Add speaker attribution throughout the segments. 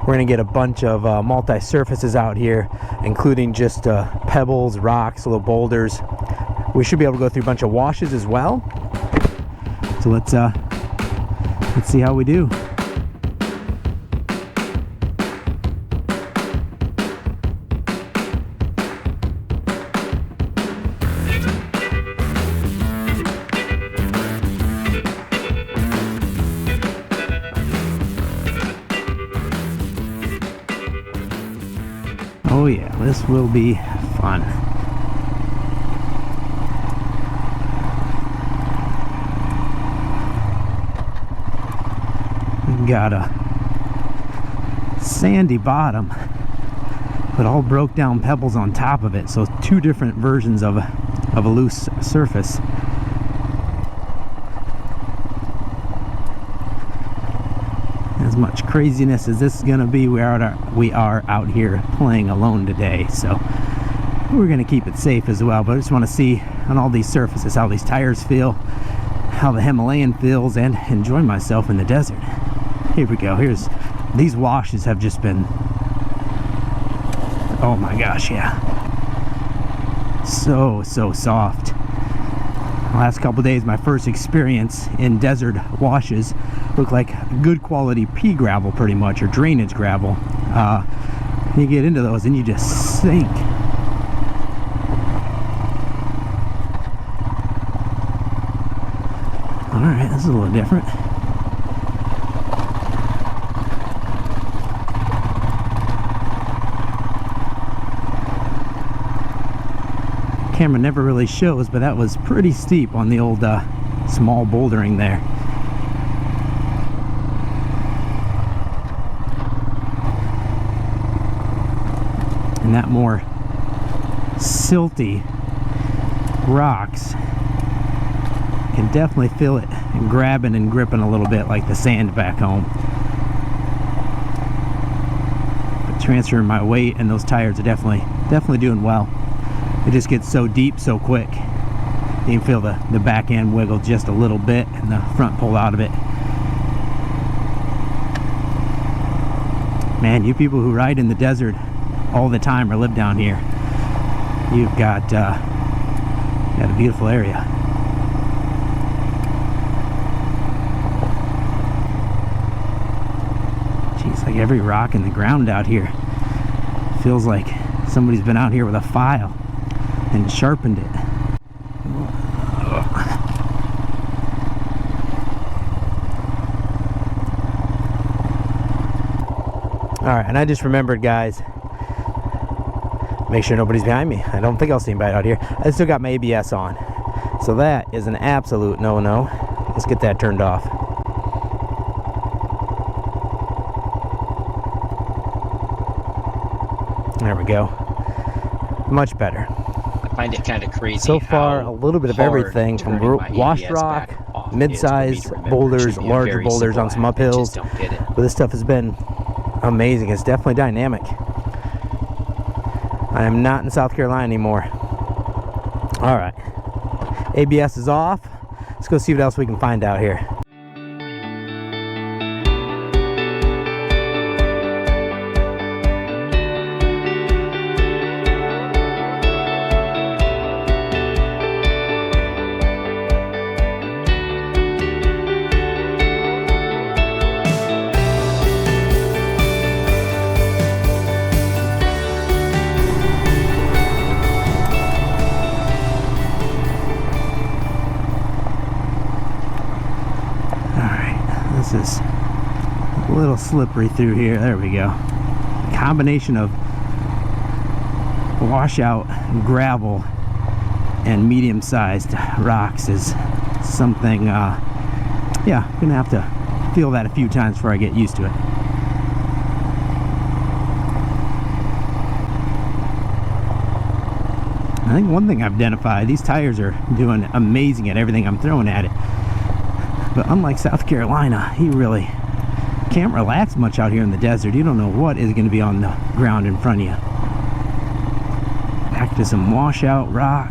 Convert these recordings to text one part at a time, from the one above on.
Speaker 1: We're gonna get a bunch of multi-surfaces out here, including just pebbles, rocks, little boulders. We should be able to go through a bunch of washes as well. So let's see how we do. Oh yeah, this will be fun. We've got a sandy bottom, but all broke down pebbles on top of it, so two different versions of a loose surface. As much craziness as this is going to be, we are out here playing alone today, so we're going to keep it safe as well. But I just want to see on all these surfaces how these tires feel, how the Himalayan feels, and enjoy myself in the desert. Here we go. These washes have just been, oh my gosh, yeah, so soft. The last couple days, my first experience in desert washes look like good quality pea gravel, pretty much, or drainage gravel. You get into those and you just sink. All right, this is a little different. Camera never really shows, but that was pretty steep on the old small bouldering there. And that more silty rocks can definitely feel it grabbing and gripping a little bit like the sand back home. But transferring my weight, and those tires are definitely doing well. It just gets so deep so quick. You can feel the back end wiggle just a little bit and the front pull out of it. Man, you people who ride in the desert all the time or live down here, you've got a beautiful area. Jeez, like every rock in the ground out here feels like somebody's been out here with a file and sharpened it. Alright, and I just remembered, guys, make sure nobody's behind me. I don't think I'll see anybody out here. I still got my ABS on, so that is an absolute no-no. Let's get that turned off. There we go. Much better.
Speaker 2: I find it kind of crazy.
Speaker 1: So far, a little bit of everything from washed rock, mid-size boulders, larger boulders on some uphills. But this stuff has been amazing. It's definitely dynamic. I am not in South Carolina anymore. All right, ABS is off. Let's go see what else we can find out here. This is a little slippery through here. There we go. A combination of washout gravel and medium-sized rocks is something, yeah, gonna have to feel that a few times before I get used to it. I think one thing I've identified, these tires are doing amazing at everything I'm throwing at it. But unlike South Carolina, you really can't relax much out here in the desert. You don't know what is going to be on the ground in front of you. Back to some washout rock.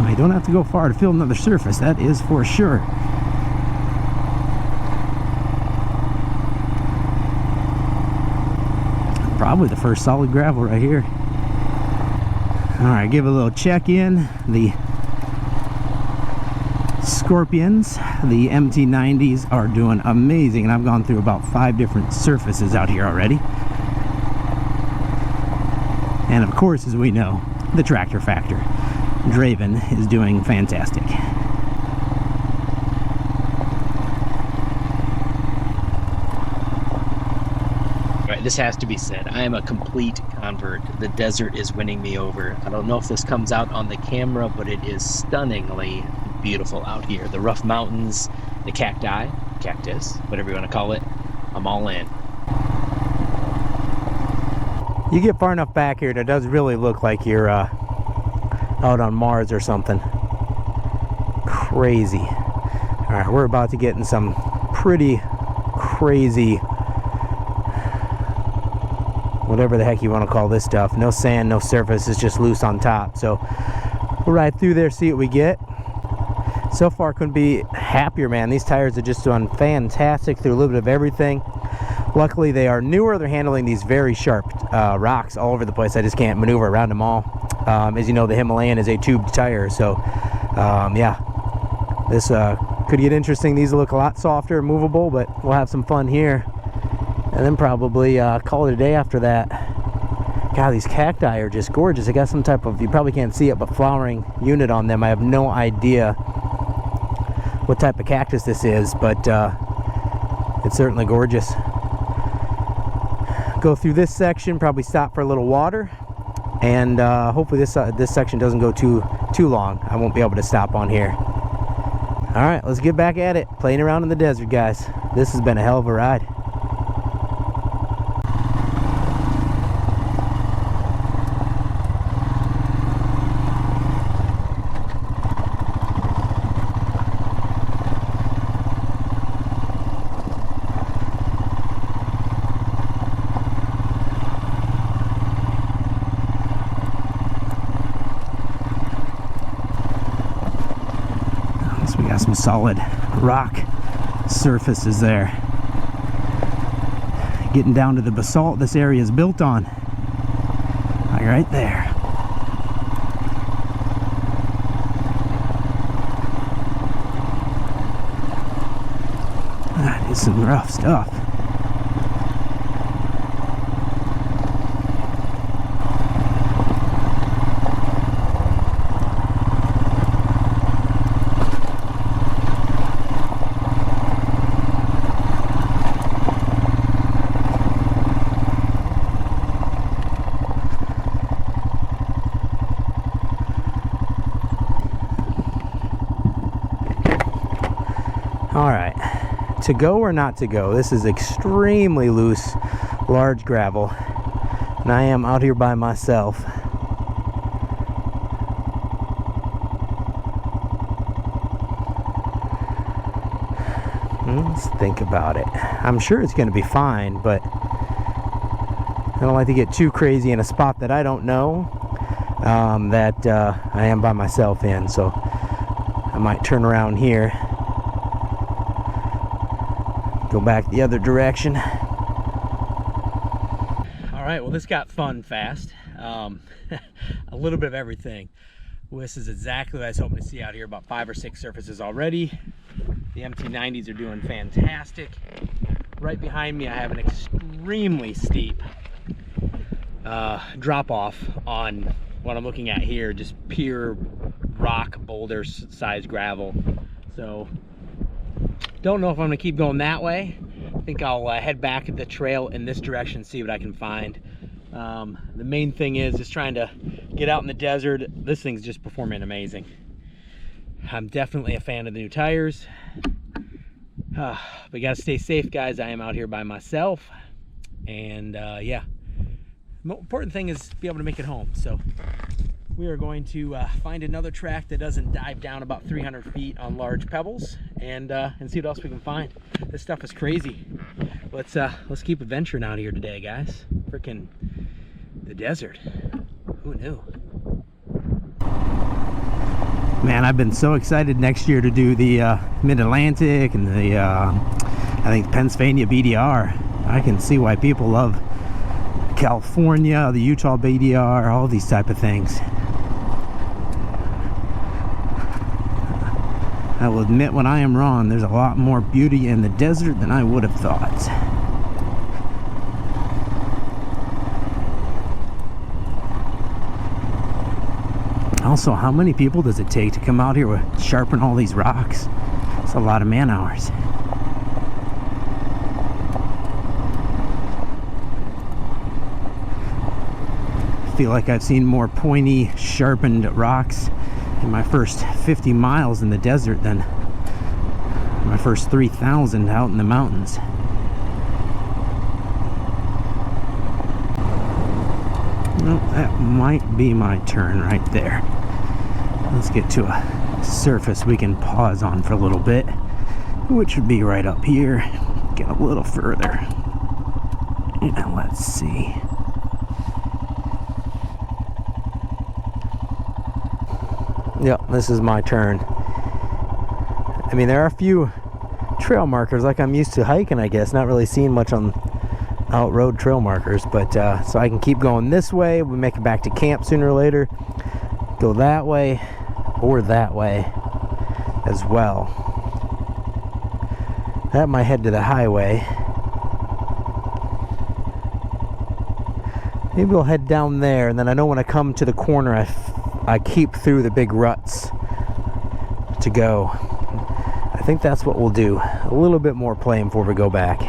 Speaker 1: I don't have to go far to feel another surface, that is for sure. probably the first solid gravel right here. All right, give a little check in. The Scorpions, the MT90s, are doing amazing, and I've gone through about 5 different surfaces out here already. And of course, as we know, the Tractor Factor Draven is doing fantastic.
Speaker 2: Right, this has to be said. I am a complete convert. The desert is winning me over. I don't know if this comes out on the camera, but it is stunningly beautiful out here. The rough mountains, the cacti, cactus, whatever you want to call it. I'm all in.
Speaker 1: You get far enough back here, and it does really look like you're out on Mars or something. Crazy. All right, we're about to get in some pretty crazy, whatever the heck you want to call this stuff. No sand, no surface, it's just loose on top. So we'll ride through there, see what we get. So far, couldn't be happier, man. These tires are just doing fantastic through a little bit of everything. Luckily, they are newer. They're handling these very sharp rocks all over the place. I just can't maneuver around them all. As you know, the Himalayan is a tubed tire, so yeah, this could get interesting. These look a lot softer and movable, but we'll have some fun here, and then probably call it a day after that. God, these cacti are just gorgeous. They got some type of, you probably can't see it, but flowering unit on them. I have no idea what type of cactus this is, but it's certainly gorgeous. Go through this section, probably stop for a little water, and hopefully this section doesn't go too long. I won't be able to stop on here. All right, let's get back at it, playing around in the desert, guys. This has been a hell of a ride. Some solid rock surfaces there. Getting down to the basalt this area is built on. Like right there. That is some rough stuff. All right, to go or not to go? This is extremely loose, large gravel, and I am out here by myself. Let's think about it. I'm sure it's going to be fine, but I don't like to get too crazy in a spot that I don't know, that I am by myself in, so I might turn around here. Go back the other direction. All right, well, this got fun fast. A little bit of everything. Well, this is exactly what I was hoping to see out here. About 5 or 6 surfaces already. The MT90s are doing fantastic. Right behind me, I have an extremely steep drop off on what I'm looking at here. Just pure rock boulder size gravel. So don't know if I'm gonna keep going that way. I think I'll head back at the trail in this direction, see what I can find. The main thing is just trying to get out in the desert. This thing's just performing amazing. I'm definitely a fan of the new tires. But you gotta stay safe, guys. I am out here by myself, and yeah, the important thing is be able to make it home. So we are going to find another track that doesn't dive down about 300 feet on large pebbles, and see what else we can find. This stuff is crazy. Let's keep adventuring out here today, guys. Freaking the desert. Who knew? Man, I've been so excited next year to do the Mid-Atlantic and the I think Pennsylvania BDR. I can see why people love California, the Utah BDR, all these type of things. I will admit when I am wrong, there's a lot more beauty in the desert than I would have thought. Also, how many people does it take to come out here with sharpen all these rocks? It's a lot of man hours. I feel like I've seen more pointy, sharpened rocks in my first 50 miles in the desert than my first 3,000 out in the mountains. Well, that might be my turn right there. Let's get to a surface we can pause on for a little bit, which would be right up here. Get a little further. And let's see. Yep, this is my turn. I mean, there are a few trail markers like I'm used to hiking, I guess. Not really seeing much on out road trail markers, but so I can keep going this way. We make it back to camp sooner or later. Go that way or that way as well. That might head to the highway. Maybe we'll head down there, and then I know when I come to the corner, I keep through the big ruts to go. I think that's what we'll do. A little bit more playing before we go back.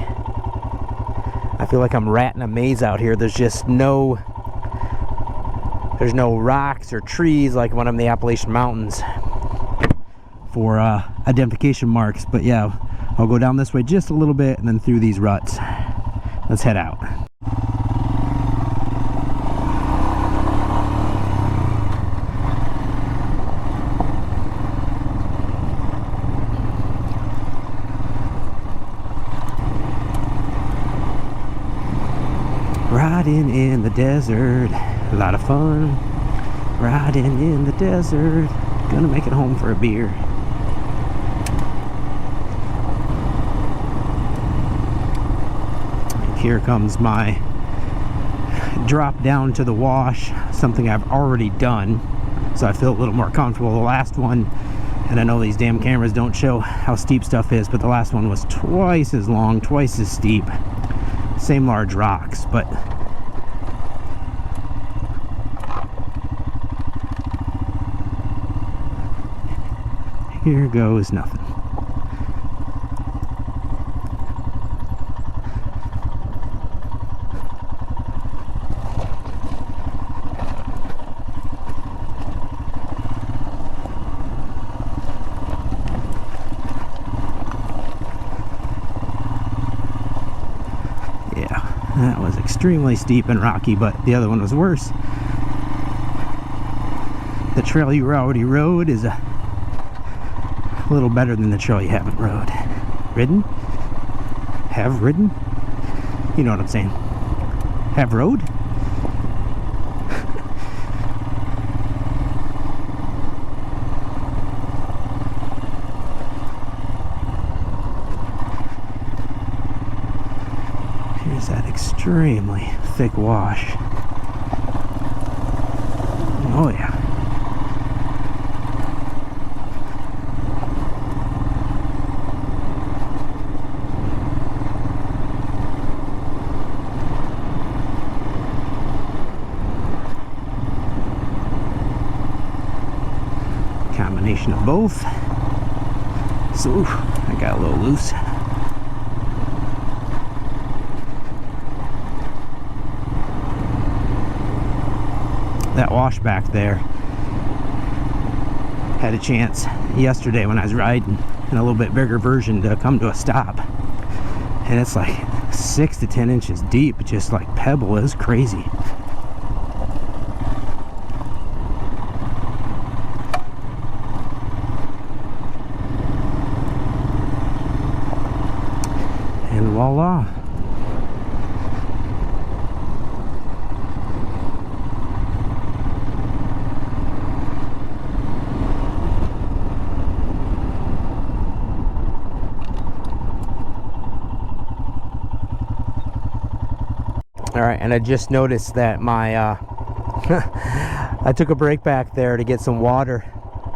Speaker 1: I feel like I'm ratting a maze out here. There's just no rocks or trees like when I'm in the Appalachian Mountains for identification marks. But yeah, I'll go down this way just a little bit and then through these ruts. Let's head out. Riding in the desert, a lot of fun. Riding in the desert, gonna make it home for a beer. Here comes my drop down to the wash, something I've already done, so I feel a little more comfortable. The last one, and I know these damn cameras don't show how steep stuff is, but the last one was twice as long, twice as steep. Same large rocks, but here goes nothing. That was extremely steep and rocky, but the other one was worse. The trail you already rode is a little better than the trail you haven't rode. Ridden? Have ridden? You know what I'm saying. Have rode? That extremely thick wash. Oh yeah. Combination of both. So I got a little loose. That wash back there, had a chance yesterday when I was riding in a little bit bigger version to come to a stop, and it's like 6 to 10 inches deep, just like pebble. Is crazy. And voila. right, and I just noticed that my I took a break back there to get some water,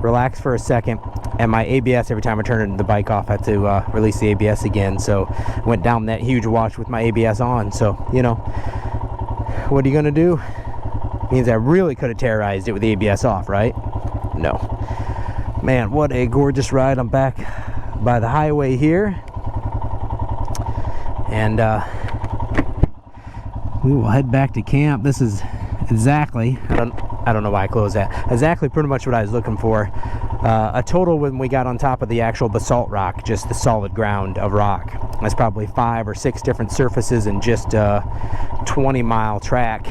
Speaker 1: relax for a second, and my ABS, every time I turned the bike off, I had to release the ABS again. So went down that huge wash with my ABS on. So, you know, what are you gonna do? Means I really could have terrorized it with the ABS off, right? No. Man, what a gorgeous ride. I'm back by the highway here, and we will head back to camp. This is exactly, I don't know why I closed that, exactly pretty much what I was looking for. A total, when we got on top of the actual basalt rock, just the solid ground of rock, that's probably 5 or 6 different surfaces in just a 20-mile track.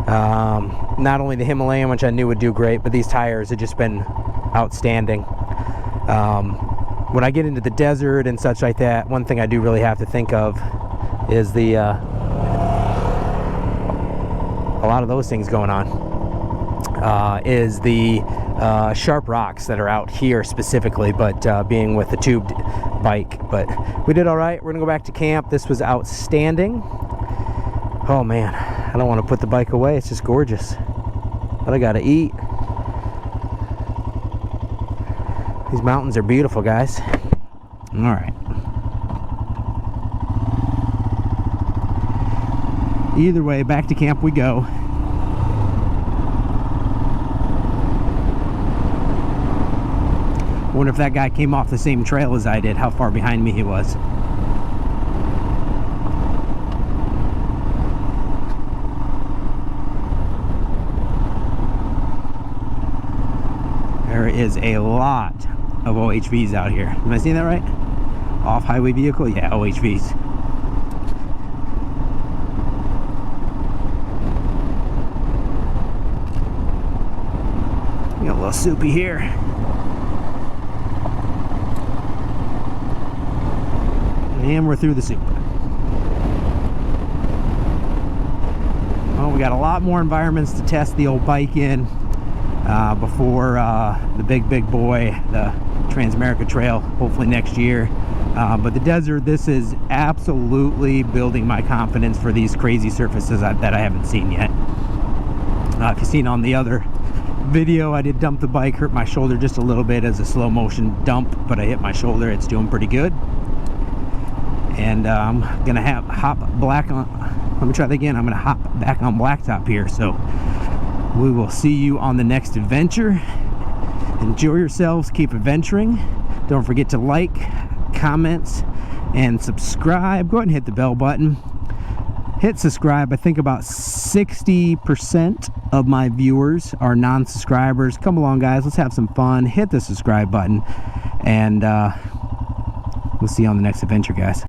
Speaker 1: Not only the Himalayan, which I knew would do great, but these tires have just been outstanding. When I get into the desert and such like that, one thing I do really have to think of is the a lot of those things going on, is the sharp rocks that are out here specifically, but being with the tubed bike. But we did all right. We're gonna go back to camp. This was outstanding. Oh man, I don't want to put the bike away. It's just gorgeous, but I gotta eat. These mountains are beautiful, guys. All right. Either way, back to camp we go. I wonder if that guy came off the same trail as I did, how far behind me he was. There is a lot of OHVs out here. Am I seeing that right? Off-highway vehicle? Yeah, OHVs. Got a little soupy here. And we're through the soup. Well, we got a lot more environments to test the old bike in before the big boy, the Transamerica Trail, hopefully next year. But the desert, this is absolutely building my confidence for these crazy surfaces that I haven't seen yet. If you've seen on the other video, I did dump the bike, hurt my shoulder just a little bit as a slow motion dump, but I hit my shoulder. It's doing pretty good. And I'm gonna hop back on. Let me try that again. I'm gonna hop back on blacktop here. So we will see you on the next adventure. Enjoy yourselves. Keep adventuring. Don't forget to like, comment, and subscribe. Go ahead and hit the bell button. Hit subscribe. I think about 60% of my viewers are non-subscribers. Come along, guys. Let's have some fun. Hit the subscribe button, and we'll see you on the next adventure, guys.